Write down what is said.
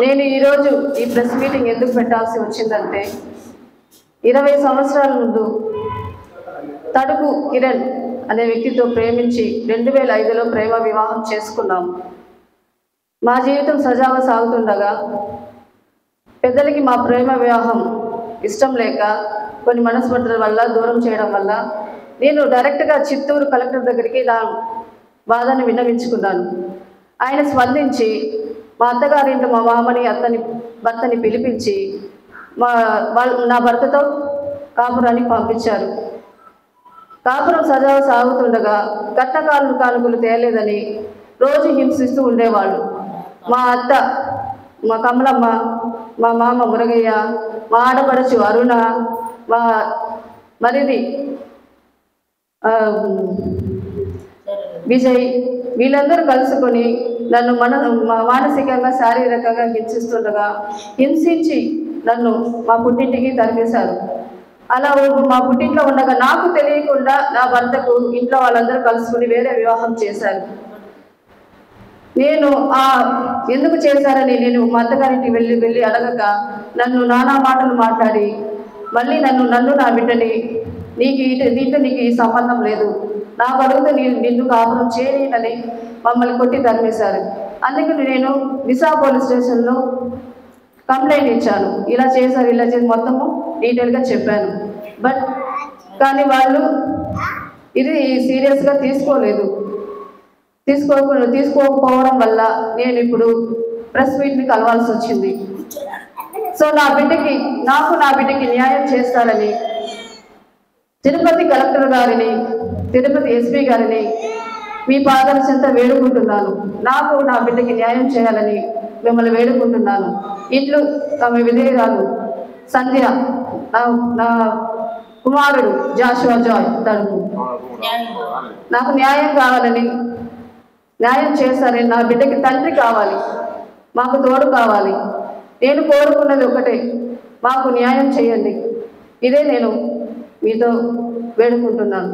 నేను ఈరోజు ఈ ప్రెస్ మీటింగ్ ఎందుకు పెట్టాల్సి వచ్చిందంటే 20 సంవత్సరాల ముందు తడుకు కిరణ్ అనే వ్యక్తితో ప్రేమించి 2005లో ప్రేమ వివాహం చేసుకున్నాం. మా జీవితం సజావుగా సాగుతుండగా పెద్దలకి మా ప్రేమ వివాహం ఇష్టం లేక కొన్ని మనస్పర్ధల వల్ల దూరం చేయడం వల్ల నేను డైరెక్ట్గా చిత్తూరు కలెక్టర్ దగ్గరికి నా బాధను విన్నవించుకున్నాను. ఆయన స్పందించి మా అత్తగారింటి మా మామని భర్తని పిలిపించి నా భర్తతో కాపురానికి పంపించారు. కాపురం సజావు సాగుతుండగా కానుకలు తేలేదని రోజు హింసిస్తూ ఉండేవాళ్ళు. మా అత్త, మా కమలమ్మ, మా మామ మురగయ్య, మా ఆడపడచు అరుణ, మా మరిది విజయ్ వీళ్ళందరూ కలుసుకొని నన్ను మానసికంగా శారీరకంగా హింసించి నన్ను మా పుట్టింటికి తరిమేశారు. అలా మా పుట్టింట్లో ఉండగా నాకు తెలియకుండా నా భర్తకు ఇంట్లో వాళ్ళందరూ కలుసుకుని వేరే వివాహం చేశారు. నేను ఎందుకు చేశారని నేను మా అత్తగారింటికి వెళ్ళి అడగక నన్ను నానా మాటలు మాట్లాడి మళ్ళీ నన్ను నా బిడ్డని దీంట్లో నీకు ఈ సంబంధం లేదు, నాకు అడుగుతూ నిన్ను కాపురం చేయలేనని మమ్మల్ని కొట్టి తరిమేశారు. అందుకని నేను విశా పోలీస్ స్టేషన్లో కంప్లైంట్ ఇచ్చాను. ఇలా చేసి మొత్తము డీటెయిల్గా చెప్పాను. కానీ వాళ్ళు ఇది సీరియస్గా తీసుకోకపోవడం వల్ల నేను ఇప్పుడు ప్రెస్ మీట్ని కలవాల్సి వచ్చింది. సో నా బిడ్డకి న్యాయం చేస్తారని తిరుపతి కలెక్టర్ గారిని, తిరుపతి ఎస్పీ గారిని మీ పాదాల చెంత వేడుకుంటున్నాను. నాకు నా బిడ్డకి న్యాయం చేయాలని మిమ్మల్ని వేడుకుంటున్నాను. ఇంట్లో తమ విధేయురాలు సంధ్య, నా కుమారుడు జాషువా జాయ్ తడుపు నాకు న్యాయం కావాలని, న్యాయం చేస్తారని, నా బిడ్డకి తండ్రి కావాలి, మాకు తోడు కావాలి. నేను కోరుకున్నది ఒకటే, మాకు న్యాయం చేయండి. ఇదే నేను మీతో వేడుకుంటున్నాను.